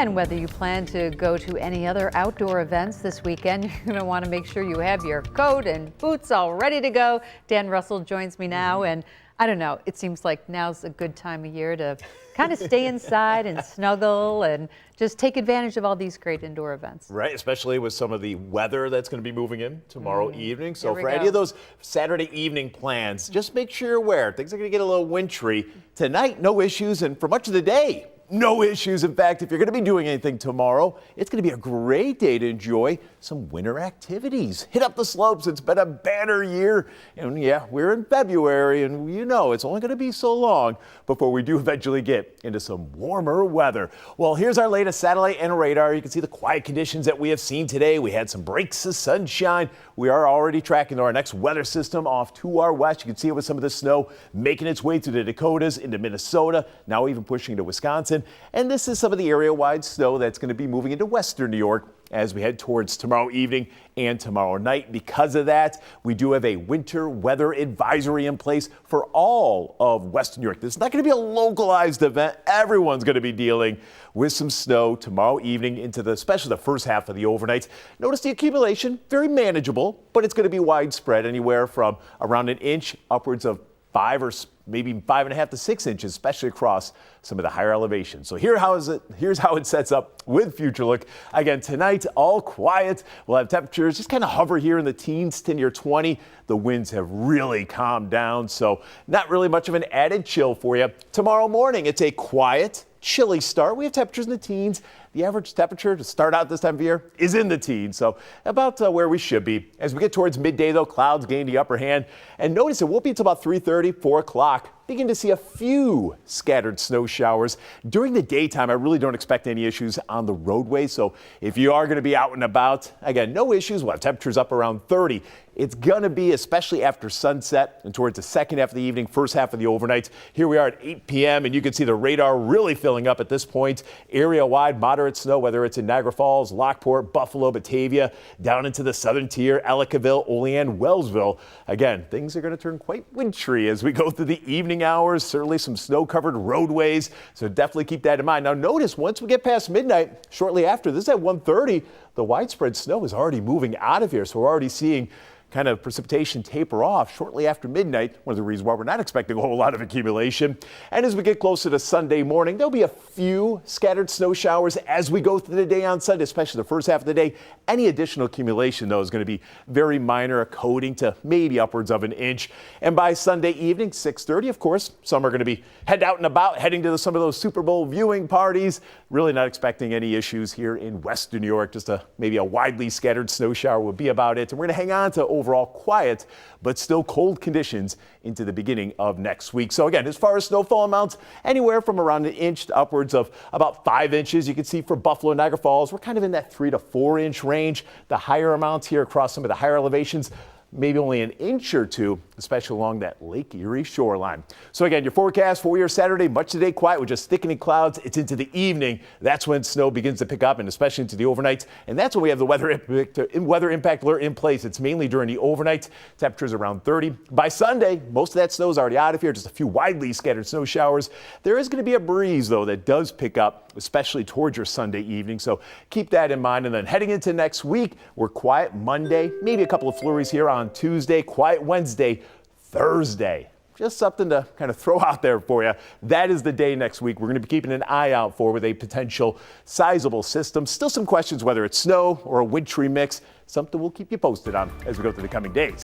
And whether you plan to go to any other outdoor events this weekend, you're going to want to make sure you have your coat and boots all ready to go. Dan Russell joins me now, and I don't know, it seems like now's a good time of year to kind of stay inside and snuggle and just take advantage of all these great indoor events. Right, especially with some of the weather that's going to be moving in tomorrow evening. So for go. any of those Saturday evening plans, just make sure you're aware. Things are going to get a little wintry. Tonight, no issues, and for much of the day, no issues. In fact, if you're going to be doing anything tomorrow, it's going to be a great day to enjoy some winter activities. Hit up the slopes. It's been a banner year. And yeah, we're in February, and you know it's only going to be so long before we do eventually get into some warmer weather. Well, here's our latest satellite and radar. You can see the quiet conditions that we have seen today. We had some breaks of sunshine. We are already tracking our next weather system off to our west. You can see it with some of the snow making its way through the Dakotas into Minnesota, now even pushing into Wisconsin. And this is some of the area-wide snow that's going to be moving into western New York as we head towards tomorrow evening and tomorrow night. Because of that, we do have a winter weather advisory in place for all of western New York. This is not going to be a localized event. Everyone's going to be dealing with some snow tomorrow evening into especially the first half of the overnight. Notice the accumulation, very manageable, but it's going to be widespread, anywhere from around an inch upwards of 5 or maybe 5.5 to 6 inches, especially across some of the higher elevations. So here's how it sets up with Future Look. Again, tonight, all quiet. We'll have temperatures just kind of hover here in the teens to near 20. The winds have really calmed down, so not really much of an added chill for you. Tomorrow morning, it's a quiet, chilly start. We have temperatures in the teens. The average temperature to start out this time of year is in the teens, so about where we should be. As we get towards midday, though, clouds gain the upper hand. And notice it won't be until about 3:30, 4 o'clock. Begin to see a few scattered snow showers. During the daytime, I really don't expect any issues on the roadway. So if you are going to be out and about, again, no issues. We'll have temperatures up around 30. It's going to be, especially after sunset and towards the second half of the evening, first half of the overnight. Here we are at 8 p.m. and you can see the radar really filling up at this point. Area-wide moderate snow, whether it's in Niagara Falls, Lockport, Buffalo, Batavia, down into the southern tier, Ellicottville, Olean, Wellsville. Again, things are going to turn quite wintry as we go through the evening hours. Certainly some snow-covered roadways, so definitely keep that in mind. Now notice once we get past midnight, shortly after, this is at 1:30, the widespread snow is already moving out of here, so we're already seeing kind of precipitation taper off shortly after midnight. One of the reasons why we're not expecting a whole lot of accumulation. And as we get closer to Sunday morning, there'll be a few scattered snow showers as we go through the day on Sunday, especially the first half of the day. Any additional accumulation, though, is going to be very minor, a coating to maybe upwards of an inch. And by Sunday evening, 6:30, of course, some are going to be heading out and about, heading to some of those Super Bowl viewing parties. Really not expecting any issues here in western New York. Just maybe a widely scattered snow shower would be about it. And we're going to hang on to overall quiet, but still cold conditions into the beginning of next week. So again, as far as snowfall amounts, anywhere from around an inch to upwards of about 5 inches. You can see for Buffalo and Niagara Falls, we're kind of in that 3 to 4 inch range. The higher amounts here across some of the higher elevations, maybe only an inch or two, especially along that Lake Erie shoreline. So again, your forecast for your Saturday, much today quiet with just thickening clouds. It's into the evening. That's when snow begins to pick up, and especially into the overnights. And that's when we have the weather impact alert in place. It's mainly during the overnight. Temperatures around 30. By Sunday, most of that snow is already out of here. Just a few widely scattered snow showers. There is going to be a breeze, though, that does pick up, especially towards your Sunday evening. So keep that in mind. And then heading into next week, we're quiet Monday, maybe a couple of flurries here on Tuesday, quiet Wednesday, Thursday. Just something to kind of throw out there for you. That is the day next week we're going to be keeping an eye out for with a potential sizable system. Still some questions whether it's snow or a wintry mix. Something we'll keep you posted on as we go through the coming days.